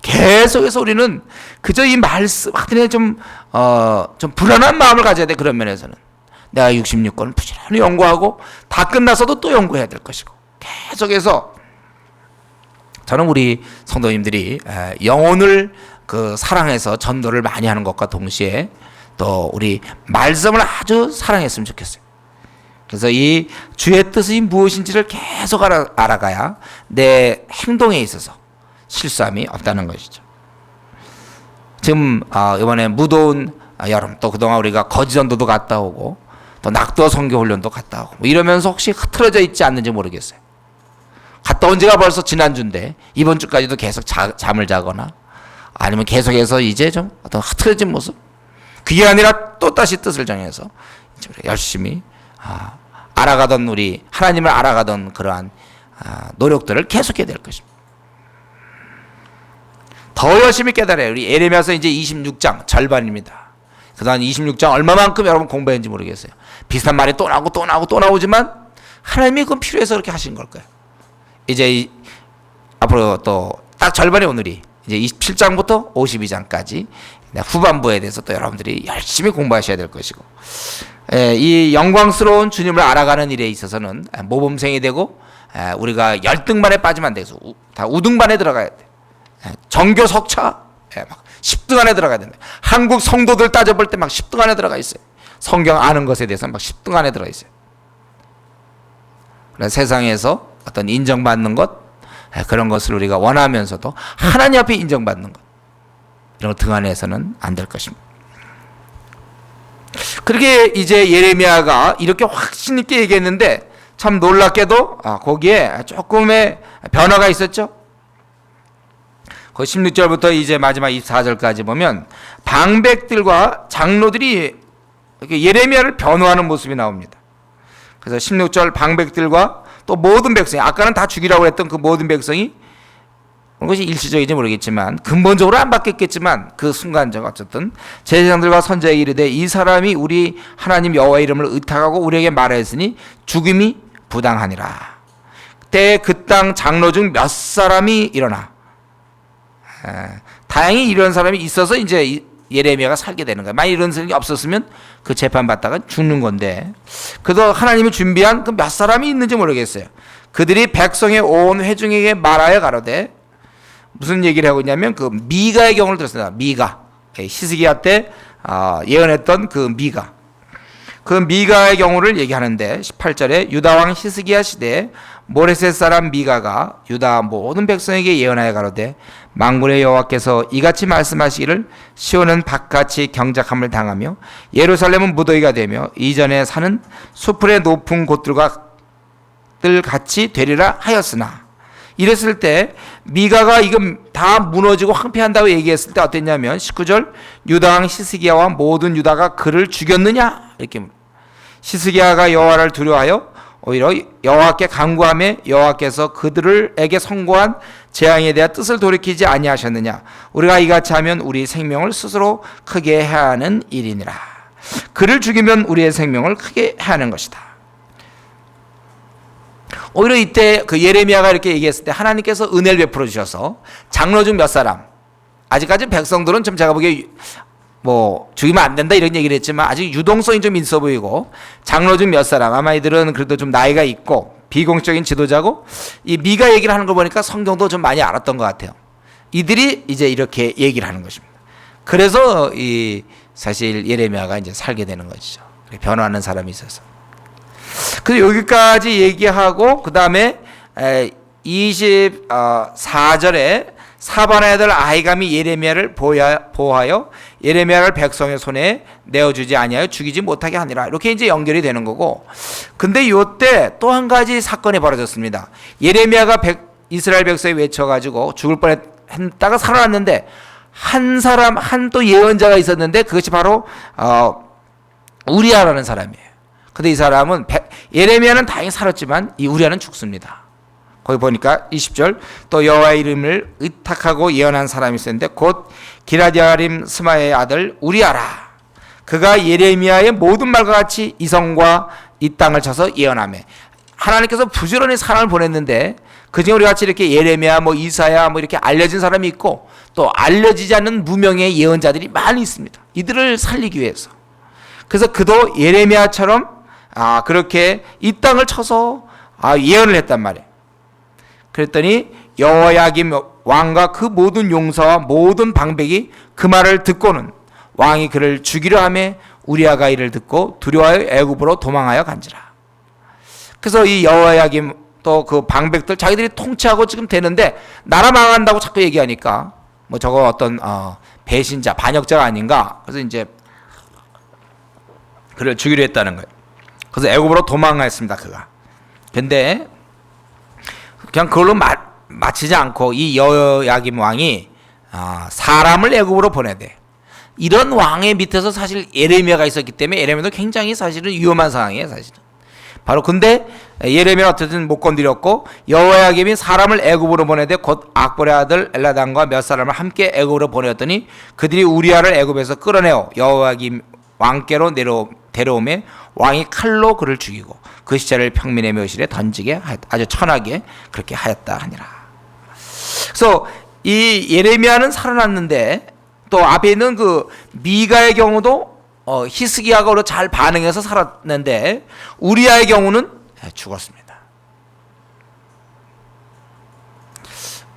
Speaker 1: 계속해서 우리는 그저 이 말씀 하여튼 좀 불안한 마음을 가져야 돼. 그런 면에서는 내가 66권을 부지런히 연구하고 다 끝나서도 또 연구해야 될 것이고 계속해서 저는 우리 성도님들이 영혼을 그 사랑해서 전도를 많이 하는 것과 동시에 또 우리 말씀을 아주 사랑했으면 좋겠어요. 그래서 이 주의 뜻이 무엇인지를 계속 알아가야 내 행동에 있어서 실수함이 없다는 것이죠. 지금 이번에 무더운 여름 또 그동안 우리가 거지전도도 갔다 오고 또 낙도 선교훈련도 갔다 오고 이러면서 혹시 흐트러져 있지 않는지 모르겠어요. 갔다 온 지가 벌써 지난주인데 이번 주까지도 계속 잠을 자거나 아니면 계속해서 이제 좀 어떤 흐트러진 모습, 그게 아니라 또 다시 뜻을 정해서 열심히 알아가던 우리 하나님을 알아가던 그러한 노력들을 계속해야 될 것입니다. 더 열심히 깨달아요. 우리 예레미야서 이제 26장 절반입니다. 그동안 26장 얼마만큼 여러분 공부했는지 모르겠어요. 비슷한 말이 또 나오고 또 나오고 또 나오지만 하나님이 그건 필요해서 그렇게 하신 걸 거예요. 이제 앞으로 또 딱 절반이 오늘이 이제 27장부터 52장까지 후반부에 대해서 또 여러분들이 열심히 공부하셔야 될 것이고, 이 영광스러운 주님을 알아가는 일에 있어서는 모범생이 되고 우리가 열등반에 빠지면 안 돼서 다 우등반에 들어가야 돼. 정교 석차 막 10등 안에 들어가야 된다. 한국 성도들 따져볼 때 막 10등 안에 들어가 있어요. 성경 아는 것에 대해서 막 10등 안에 들어가 있어요. 그래서 세상에서 어떤 인정받는 것, 그런 것을 우리가 원하면서도 하나님 앞에 인정받는 것, 이런 거 등한해서는 안 될 것입니다. 그렇게 이제 예레미야가 이렇게 확신 있게 얘기했는데 참 놀랍게도 거기에 조금의 변화가 있었죠. 그 16절부터 이제 마지막 24절까지 보면 방백들과 장로들이 이렇게 예레미야를 변호하는 모습이 나옵니다. 그래서 16절 방백들과 또 모든 백성이, 아까는 다 죽이라고 했던 그 모든 백성이, 그것이 일시적인지 모르겠지만 근본적으로 안 바뀌었겠지만 그 순간적 어쨌든 제사장들과 선지자에게 이르되 이 사람이 우리 하나님 여호와의 이름을 의탁하고 우리에게 말하였으니 죽임이 부당하니라. 그때 그 땅 장로 중 몇 사람이 일어나, 다행히 이런 사람이 있어서 이제 예레미야가 살게 되는 거야. 만약 이런 사람이 없었으면 그 재판 받다가 죽는 건데, 그래도 하나님이 준비한 그 몇 사람이 있는지 모르겠어요. 그들이 백성의 온 회중에게 말하여 가로되, 무슨 얘기를 하고 있냐면 그 미가의 경우를 들었습니다. 미가, 히스기야 때 예언했던 그 미가, 그 미가의 경우를 얘기하는데 18절에 유다 왕 히스기야 시대에 모레셋 사람 미가가 유다 모든 백성에게 예언하여 가로되 만군의 여호와께서 이같이 말씀하시기를 시온은 바깥이 경작함을 당하며 예루살렘은 무더기가 되며 이전에 사는 수풀의 높은 곳들과 들 같이 되리라 하였으나, 이랬을 때 미가가 이거 다 무너지고 황폐한다고 얘기했을 때 어땠냐면 19절 유다 왕 히스기야와 모든 유다가 그를 죽였느냐 이렇게, 히스기야가 여호와를 두려워하여 오히려 여호와께 간구하며 여호와께서 그들에게 선고한 재앙에 대한 뜻을 돌이키지 아니하셨느냐. 우리가 이같이 하면 우리 생명을 스스로 크게 해야 하는 일이니라. 그를 죽이면 우리의 생명을 크게 해야 하는 것이다. 오히려 이때 그 예레미야가 이렇게 얘기했을 때 하나님께서 은혜를 베풀어 주셔서 장로 중 몇 사람, 아직까지 백성들은 좀 제가 보기에 뭐 죽이면 안 된다 이런 얘기를 했지만 아직 유동성이 좀 있어 보이고, 장로 중 몇 사람, 아마 이들은 그래도 좀 나이가 있고 비공식적인 지도자고, 이 미가 얘기를 하는 거 보니까 성경도 좀 많이 알았던 것 같아요. 이들이 이제 이렇게 얘기를 하는 것입니다. 그래서 이 사실 예레미야가 이제 살게 되는 것이죠. 변화하는 사람이 있어서. 그래서 여기까지 얘기하고 그 다음에 24절에 사반의 아들 아히감이 예레미야를 보호하여 예레미야를 백성의 손에 내어주지 아니하여 죽이지 못하게 하니라. 이렇게 이제 연결이 되는 거고, 근데 이때 또 한 가지 사건이 벌어졌습니다. 예레미야가 이스라엘 백성이 외쳐가지고 죽을 뻔했다가 살아났는데 한 사람, 한 또 예언자가 있었는데 그것이 바로 우리아라는 사람이에요. 근데 이 사람은 예레미야는 다행히 살았지만 이 우리아는 죽습니다. 거기 보니까 20절 또 여호와의 이름을 의탁하고 예언한 사람이 있었는데 곧 기라디아림 스마의 아들 우리아라. 그가 예레미야의 모든 말과 같이 이성과 이 땅을 쳐서 예언하며, 하나님께서 부지런히 사람을 보냈는데 그중에 우리 같이 이렇게 예레미야, 뭐 이사야, 뭐 이렇게 알려진 사람이 있고 또 알려지지 않는 무명의 예언자들이 많이 있습니다. 이들을 살리기 위해서. 그래서 그도 예레미야처럼 그렇게 이 땅을 쳐서 예언을 했단 말이에요. 그랬더니 여호야김 왕과 그 모든 용사와 모든 방백이 그 말을 듣고는 왕이 그를 죽이려 하며 우리아가 이를 듣고 두려워하여 애굽으로 도망하여 간지라. 그래서 이 여호야김 또 그 방백들 자기들이 통치하고 지금 되는데 나라 망한다고 자꾸 얘기하니까 뭐 저거 어떤 배신자, 반역자가 아닌가. 그래서 이제 그를 죽이려 했다는 거예요. 그래서 애굽으로 도망했습니다, 그가. 근데 그냥 그걸로 마치지 않고 이 여호야김 왕이 사람을 애굽으로 보내대. 이런 왕의 밑에서 사실 예레미야가 있었기 때문에 예레미야도 굉장히 사실은 위험한 상황이에요, 사실은. 바로 근데 예레미야는 어쨌든 못 건드렸고 여호야김이 사람을 애굽으로 보내되 곧 악볼의 아들 엘라단과 몇 사람을 함께 애굽으로 보내었더니 그들이 우리아를 애굽에서 끌어내어 여호야김 왕께로 데려오매 왕이 칼로 그를 죽이고 그 시체를 평민의 묘실에 던지게 하였다. 아주 천하게 그렇게 하였다 하니라. 그래서 이 예레미야는 살아났는데 또 앞에 있는 그 미가의 경우도 히스기야가 잘 반응해서 살았는데 우리아의 경우는 죽었습니다.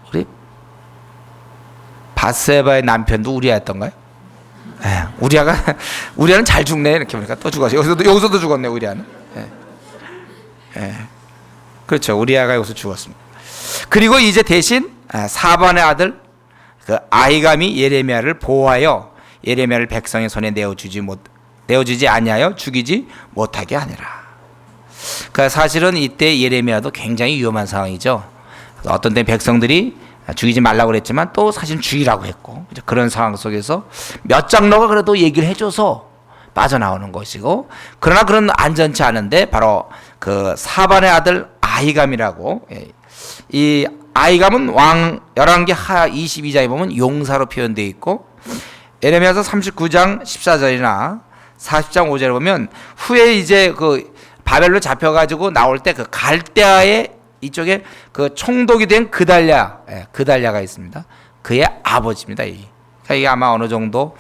Speaker 1: 우리 바세바의 남편도 우리아였던가요? 예, 우리아는 잘 죽네 이렇게 보니까 또 죽었어요. 여기서도 죽었네 우리아는. 예. 예. 그렇죠. 우리아가 여기서 죽었습니다. 그리고 이제 대신 사반의 아들 그 아히감이 예레미야를 보호하여 예레미야를 백성의 손에 내어주지 아니하여 죽이지 못하게 하니라. 그러니까 사실은 이때 예레미야도 굉장히 위험한 상황이죠. 어떤 때 백성들이 죽이지 말라고 그랬지만 또 사실 죽이라고 했고, 그런 상황 속에서 몇 장로가 그래도 얘기를 해줘서 빠져나오는 것이고, 그러나 그런 안전치 않은데 바로 그 사반의 아들 아히감이라고, 이 아히감은 왕 열왕기 하 22장에 보면 용사로 표현되어 있고, 예레미야서 39장 14절이나 40장 5절에 보면 후에 이제 그 바벨로 잡혀가지고 나올 때 그 갈대아의 이쪽에 그 총독이 된 그달랴가 있습니다. 그의 아버지입니다. 그러니까 이게 아마 어느 정도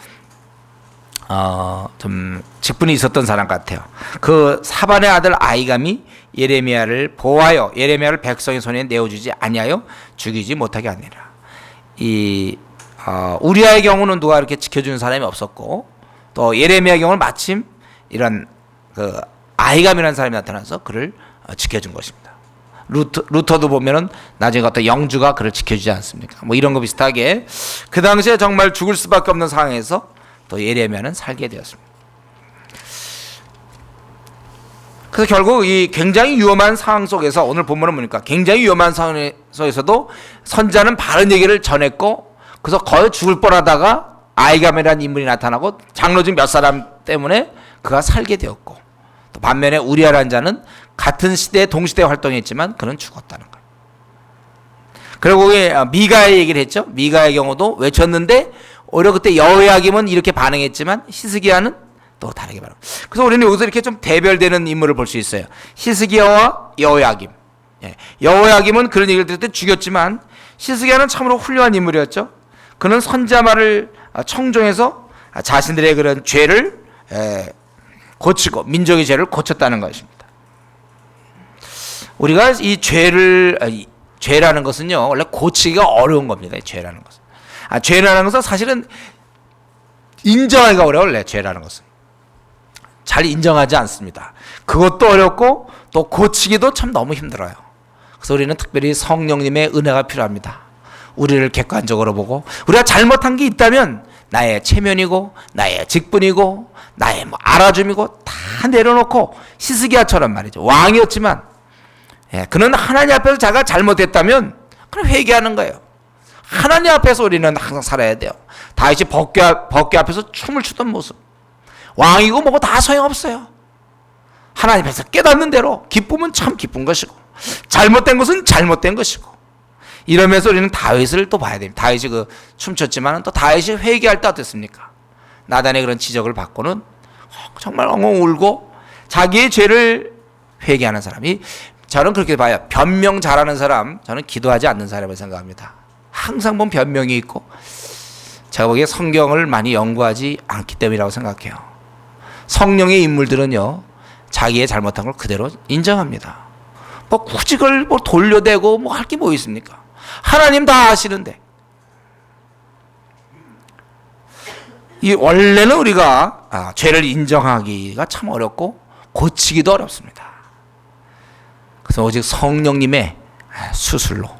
Speaker 1: 좀 직분이 있었던 사람 같아요. 그 사반의 아들 아히감이 예레미야를 보호하여 예레미야를 백성의 손에 내어주지 아니하여 죽이지 못하게 하니라. 이 우리아의 경우는 누가 이렇게 지켜주는 사람이 없었고, 또 예레미야의 경우는 마침 이런 그 아히감이라는 사람이 나타나서 그를 지켜준 것입니다. 루터도 보면은 나중에 어떤 영주가 그를 지켜주지 않습니까? 뭐 이런 거 비슷하게 그 당시에 정말 죽을 수밖에 없는 상황에서 또 예레미야는 살게 되었습니다. 그래서 결국 이 굉장히 위험한 상황 속에서 오늘 본문은 뭡니까? 굉장히 위험한 상황 속에서도 선지자는 바른 얘기를 전했고, 그래서 거의 죽을 뻔하다가 아히감이라는 인물이 나타나고 장로 중 몇 사람 때문에 그가 살게 되었고, 또 반면에 우리아라는 자는 같은 시대에 동시대에 활동했지만 그는 죽었다는 거예요. 그리고 미가의 얘기를 했죠. 미가의 경우도 외쳤는데 오히려 그때 여호야김은 이렇게 반응했지만 히스기야는 또 다르게 반응. 그래서 우리는 여기서 이렇게 좀 대별되는 인물을 볼 수 있어요. 히스기야와 여호야김. 여호야김은 그런 얘기를 들을 때 죽였지만 히스기야는 참으로 훌륭한 인물이었죠. 그는 선지자 말을 청종해서 자신들의 그런 죄를 고치고 민족의 죄를 고쳤다는 것입니다. 우리가 이 죄라는 것은요, 원래 고치기가 어려운 겁니다. 죄라는 것은. 죄라는 것은 사실은 인정하기가 어려워요. 원래 죄라는 것은 잘 인정하지 않습니다. 그것도 어렵고 또 고치기도 참 너무 힘들어요. 그래서 우리는 특별히 성령님의 은혜가 필요합니다. 우리를 객관적으로 보고, 우리가 잘못한 게 있다면 나의 체면이고 나의 직분이고 나의 뭐 알아줌이고 다 내려놓고, 히스기야처럼 말이죠. 왕이었지만 그는 하나님 앞에서 자기가 잘못했다면 그럼 회개하는 거예요. 하나님 앞에서 우리는 항상 살아야 돼요. 다윗이 법궤 앞에서 춤을 추던 모습, 왕이고 뭐고 다 소용없어요. 하나님 앞에서 깨닫는 대로 기쁨은 참 기쁜 것이고 잘못된 것은 잘못된 것이고, 이러면서 우리는 다윗을 또 봐야 됩니다. 다윗이 그 춤췄지만 또 다윗이 회개할 때 어땠습니까? 나단의 그런 지적을 받고는 정말 엉엉 울고 자기의 죄를 회개하는 사람이, 저는 그렇게 봐요. 변명 잘하는 사람, 저는 기도하지 않는 사람을 생각합니다. 항상 보면 변명이 있고, 제가 보기에 성경을 많이 연구하지 않기 때문이라고 생각해요. 성령의 인물들은요, 자기의 잘못한 걸 그대로 인정합니다. 뭐 굳이 그걸 뭐 돌려대고 뭐 할 게 뭐 있습니까? 하나님 다 아시는데. 이 원래는 우리가 죄를 인정하기가 참 어렵고 고치기도 어렵습니다. 그래서 오직 성령님의 수술로.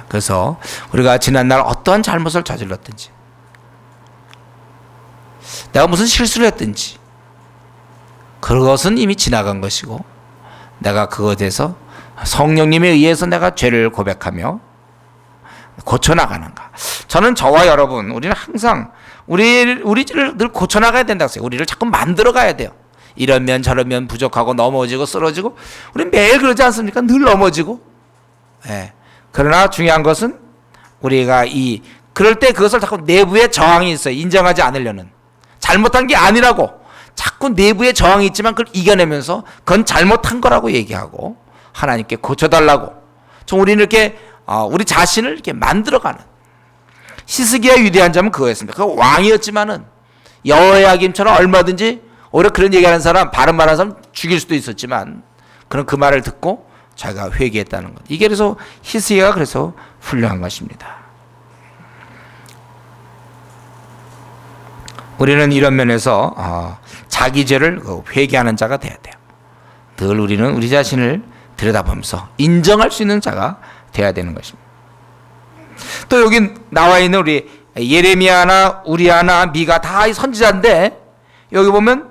Speaker 1: 그래서 우리가 지난날 어떠한 잘못을 저질렀든지, 내가 무슨 실수를 했든지, 그것은 이미 지나간 것이고, 내가 그것에 대해서 성령님에 의해서 내가 죄를 고백하며 고쳐나가는가. 저는 저와 여러분, 우리는 항상 우리를 늘 고쳐나가야 된다고 했어요. 우리를 자꾸 만들어가야 돼요. 이러면 저러면 부족하고 넘어지고 쓰러지고, 우리는 매일 그러지 않습니까? 늘 넘어지고. 그러나 중요한 것은 우리가 그럴 때 그것을 자꾸 내부에 저항이 있어요. 인정하지 않으려는. 잘못한 게 아니라고 자꾸 내부에 저항이 있지만 그걸 이겨내면서 그건 잘못한 거라고 얘기하고 하나님께 고쳐달라고. 우리는 이렇게 우리 자신을 이렇게 만들어가는. 히스기야 위대한 점은 그거였습니다. 그 왕이었지만은 여호야김처럼 얼마든지 오히려 그런 얘기하는 사람, 바른 말하는 사람 죽일 수도 있었지만, 그는 그 말을 듣고 자기가 회개했다는 것. 이게 그래서 히스기야가 그래서 훌륭한 것입니다. 우리는 이런 면에서 자기 죄를 회개하는 자가 돼야 돼요. 늘 우리는 우리 자신을 들여다보면서 인정할 수 있는 자가 돼야 되는 것입니다. 또 여기 나와 있는 우리 예레미야나 우리야나 미가 다 선지자인데, 여기 보면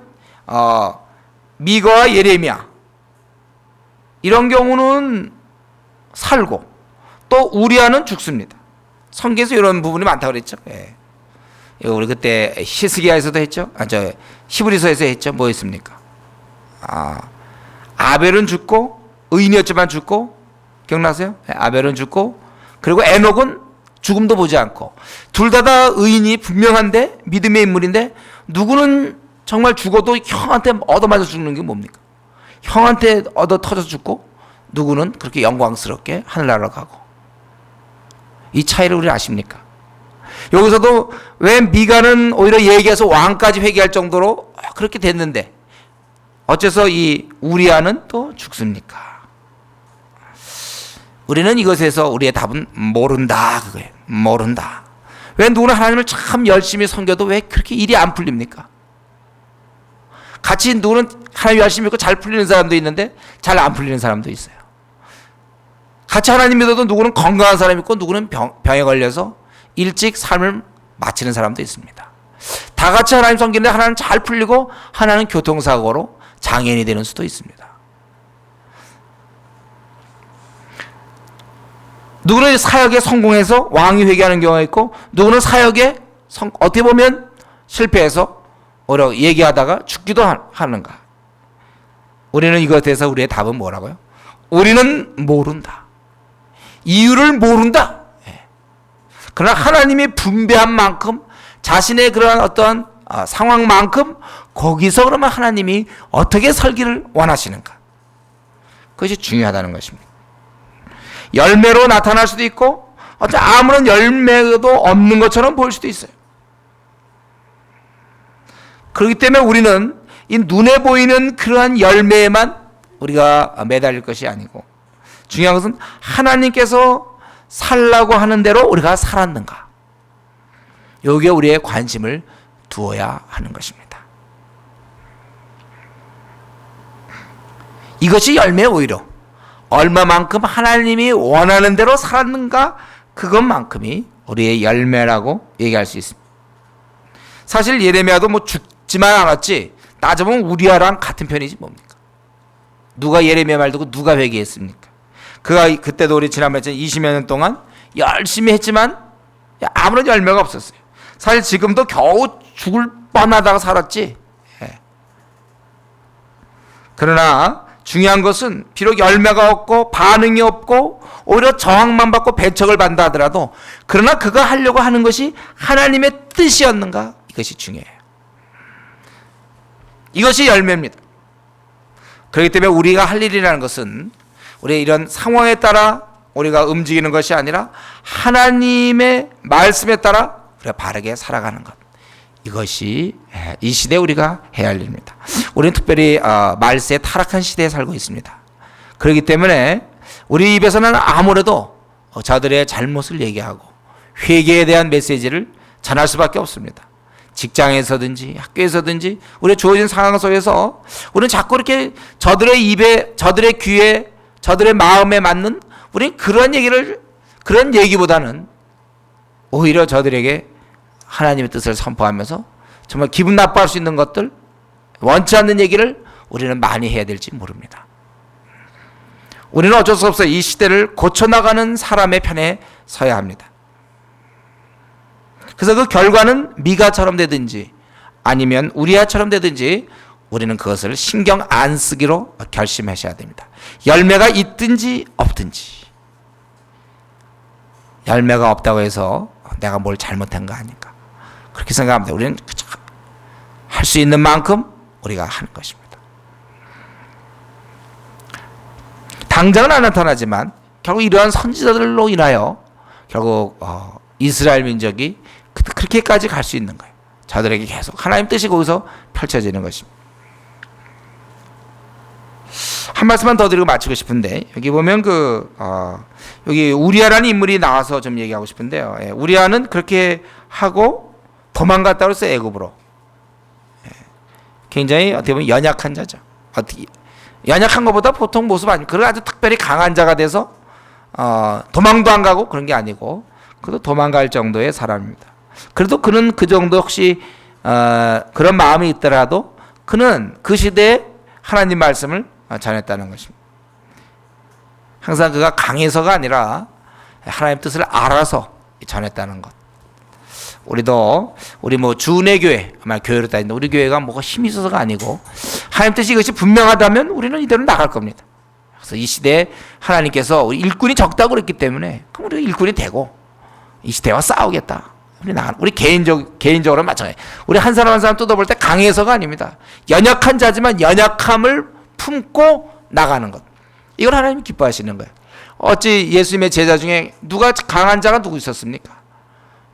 Speaker 1: 미가와 예레미야 이런 경우는 살고 또 우리야는 죽습니다. 성경에서 이런 부분이 많다고 그랬죠. 예. 이거 우리 그때 히스기야에서도 했죠. 저 히브리서에서 했죠. 뭐 했습니까? 아벨은 죽고, 의인이었지만 죽고, 기억나세요? 아벨은 죽고, 그리고 에녹은 죽음도 보지 않고, 둘 다 의인이 분명한데 믿음의 인물인데, 누구는 정말 죽어도 형한테 얻어맞아 죽는 게 뭡니까? 형한테 얻어 터져 죽고, 누구는 그렇게 영광스럽게 하늘나라로 가고. 이 차이를 우리 아십니까? 여기서도 왜 미가는 오히려 얘기해서 왕까지 회개할 정도로 그렇게 됐는데 어째서 이 우리야는 또 죽습니까? 우리는 이것에서 우리의 답은 모른다, 그거예요. 모른다. 왜 누구는 하나님을 참 열심히 섬겨도 왜 그렇게 일이 안 풀립니까? 같이 누구는 하나님 열심히 믿고 잘 풀리는 사람도 있는데 잘 안 풀리는 사람도 있어요. 같이 하나님 믿어도 누구는 건강한 사람이 있고 누구는 병에 걸려서 일찍 삶을 마치는 사람도 있습니다. 다 같이 하나님 섬기는데 하나는 잘 풀리고 하나는 교통사고로 장애인이 되는 수도 있습니다. 누구는 사역에 성공해서 왕이 회개하는 경우가 있고, 누구는 사역에 어떻게 보면 실패해서 오히려 얘기하다가 죽기도 하는가. 우리는 이것에 대해서 우리의 답은 뭐라고요? 우리는 모른다. 이유를 모른다. 그러나 하나님이 분배한 만큼, 자신의 그러한 어떠한 상황만큼 거기서 그러면 하나님이 어떻게 설기를 원하시는가, 그것이 중요하다는 것입니다. 열매로 나타날 수도 있고 아무런 열매도 없는 것처럼 보일 수도 있어요. 그렇기 때문에 우리는 이 눈에 보이는 그러한 열매에만 우리가 매달릴 것이 아니고, 중요한 것은 하나님께서 살라고 하는 대로 우리가 살았는가, 여기에 우리의 관심을 두어야 하는 것입니다. 이것이 열매, 오히려 얼마만큼 하나님이 원하는 대로 살았는가, 그것만큼이 우리의 열매라고 얘기할 수 있습니다. 사실 예레미야도 뭐 죽지만 않았지, 따져보면 우리야랑 같은 편이지 뭡니까? 누가 예레미야 말 듣고 누가 회개했습니까? 그때도 우리 지난번에 20여 년 동안 열심히 했지만 아무런 열매가 없었어요. 사실 지금도 겨우 죽을 뻔하다가 살았지. 그러나 중요한 것은 비록 열매가 없고 반응이 없고 오히려 저항만 받고 배척을 받는다 하더라도, 그러나 그가 하려고 하는 것이 하나님의 뜻이었는가, 이것이 중요해요. 이것이 열매입니다. 그렇기 때문에 우리가 할 일이라는 것은 우리의 이런 상황에 따라 우리가 움직이는 것이 아니라 하나님의 말씀에 따라 우리가 바르게 살아가는 것, 이것이 이 시대에 우리가 해야 할 일입니다. 우리는 특별히 말세의 타락한 시대에 살고 있습니다. 그렇기 때문에 우리 입에서는 아무래도 저들의 잘못을 얘기하고 회개에 대한 메시지를 전할 수밖에 없습니다. 직장에서든지 학교에서든지 우리의 주어진 상황 속에서 우리는 자꾸 이렇게 저들의 입에, 저들의 귀에, 저들의 마음에 맞는 우리는 그런 얘기보다는 오히려 저들에게 하나님의 뜻을 선포하면서 정말 기분 나빠할 수 있는 것들, 원치 않는 얘기를 우리는 많이 해야 될지 모릅니다. 우리는 어쩔 수 없어요. 이 시대를 고쳐나가는 사람의 편에 서야 합니다. 그래서 그 결과는 미가처럼 되든지 아니면 우리야처럼 되든지 우리는 그것을 신경 안 쓰기로 결심하셔야 됩니다. 열매가 있든지 없든지. 열매가 없다고 해서 내가 뭘 잘못한 거 아닌가, 그렇게 생각합니다. 우리는 할 수 있는 만큼 우리가 하는 것입니다. 당장은 안 나타나지만 결국 이러한 선지자들로 인하여 결국 이스라엘 민족이 그렇게까지 갈 수 있는 거예요. 저들에게 계속 하나님 뜻이 거기서 펼쳐지는 것입니다. 한 말씀만 더 드리고 마치고 싶은데, 여기 보면 여기 우리야라는 인물이 나와서 좀 얘기하고 싶은데요. 우리야는 그렇게 하고 도망갔다고 했어요, 애굽으로. 굉장히 어떻게 보면 연약한 자죠. 어떻게 연약한 것보다 보통 모습 아니고 그런 아주 특별히 강한 자가 돼서 도망도 안 가고 그런 게 아니고 그래도 도망갈 정도의 사람입니다. 그래도 그는 그 정도 혹시 그런 마음이 있더라도 그는 그 시대에 하나님 말씀을 전했다는 것입니다. 항상 그가 강해서가 아니라 하나님 뜻을 알아서 전했다는 것. 우리도 우리 뭐 주내 교회, 아마 교회로 다니는데 우리 교회가 뭐가 힘이 있어서가 아니고 하나님 뜻이 이것이 분명하다면 우리는 이대로 나갈 겁니다. 그래서 이 시대에 하나님께서 일꾼이 적다고 그랬기 때문에 그럼 우리가 일꾼이 되고 이 시대와 싸우겠다. 우리 개인적으로 마찬가지. 우리 한 사람 한 사람 뜯어볼 때 강해서가 아닙니다. 연약한 자지만 연약함을 품고 나가는 것. 이걸 하나님이 기뻐하시는 거예요. 어찌 예수님의 제자 중에 누가 강한 자가 누구 있었습니까?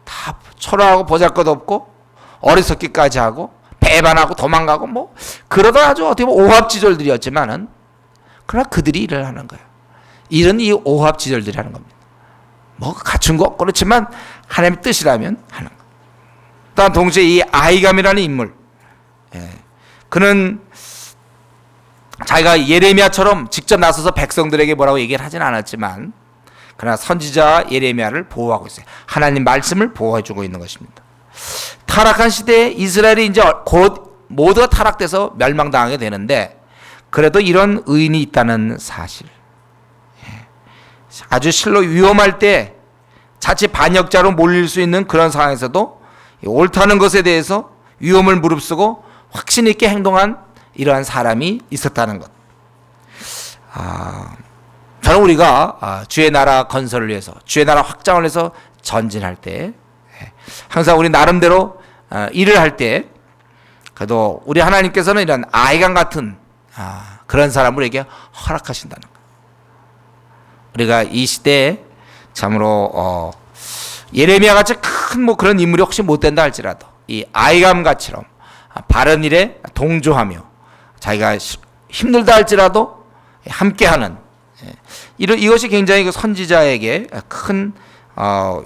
Speaker 1: 다 초라하고 보잘것없고 어리석기까지 하고 배반하고 도망가고 뭐 그러다 아주 어떻게 보면 오합지졸들이었지만은 그러나 그들이 일을 하는 거예요. 일은 이 오합지졸들이 하는 겁니다. 뭐 갖춘 거 그렇지만 하나님의 뜻이라면 하는 거. 또한 동시에 이 아히감이라는 인물, 그는 자기가 예레미야처럼 직접 나서서 백성들에게 뭐라고 얘기를 하진 않았지만 그러나 선지자 예레미야를 보호하고 있어요. 하나님 말씀을 보호해주고 있는 것입니다. 타락한 시대에 이스라엘이 이제 곧 모두가 타락돼서 멸망당하게 되는데 그래도 이런 의인이 있다는 사실, 아주 실로 위험할 때 자칫 반역자로 몰릴 수 있는 그런 상황에서도 옳다는 것에 대해서 위험을 무릅쓰고 확신 있게 행동한 이러한 사람이 있었다는 것. 저는 우리가 주의 나라 건설을 위해서, 주의 나라 확장을 위해서 전진할 때 항상 우리 나름대로 일을 할 때 그래도 우리 하나님께서는 이런 아이감 같은 그런 사람을 우리에게 허락하신다는 것. 우리가 이 시대에 참으로 예레미야 같이 큰 뭐 그런 인물이 혹시 못 된다 할지라도 이 아이감 같이럼 바른 일에 동조하며 자기가 힘들다 할지라도 함께하는 이것이 굉장히 그 선지자에게 큰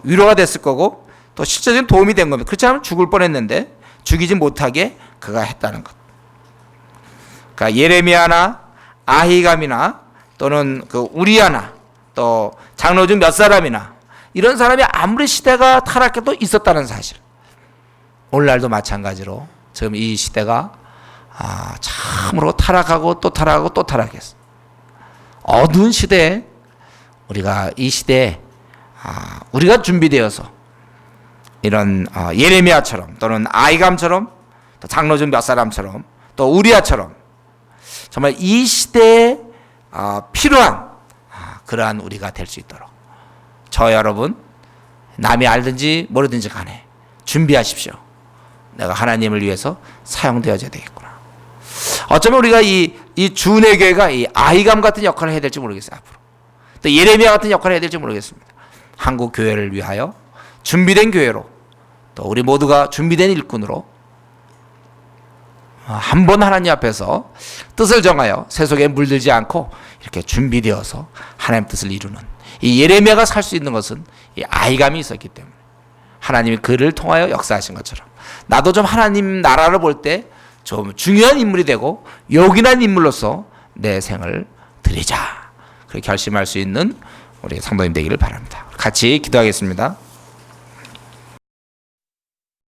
Speaker 1: 위로가 됐을 거고 또 실제적인 도움이 된 겁니다. 그렇지 않으면 죽을 뻔했는데 죽이지 못하게 그가 했다는 것. 그러니까 예레미야나 아히감이나 또는 그 우리야나 또 장로 중 몇 사람이나 이런 사람이 아무리 시대가 타락해도 있었다는 사실. 오늘날도 마찬가지로 지금 이 시대가 참으로 타락하고 또 타락하고 또 타락했어. 어두운 시대에 우리가 이 시대에 우리가 준비되어서 이런 예레미야처럼 또는 아이감처럼 또 장로 중 몇 사람처럼 또 우리야처럼 정말 이 시대에 필요한 그러한 우리가 될 수 있도록 저 여러분 남이 알든지 모르든지 간에 준비하십시오. 내가 하나님을 위해서 사용되어져야 되겠구나. 어쩌면 우리가 이 주내 교회가 이 아이감 같은 역할을 해야 될지 모르겠어요. 앞으로 또 예레미야 같은 역할을 해야 될지 모르겠습니다. 한국 교회를 위하여 준비된 교회로 또 우리 모두가 준비된 일꾼으로 한 번 하나님 앞에서 뜻을 정하여 세속에 물들지 않고 이렇게 준비되어서 하나님 뜻을 이루는 이 예레미야가 살 수 있는 것은 이 아이감이 있었기 때문에 하나님이 그를 통하여 역사하신 것처럼 나도 좀 하나님 나라를 볼 때 좀 중요한 인물이 되고 요긴한 인물로서 내 생을 드리자 그렇게 결심할 수 있는 우리 성도님 되기를 바랍니다. 같이 기도하겠습니다.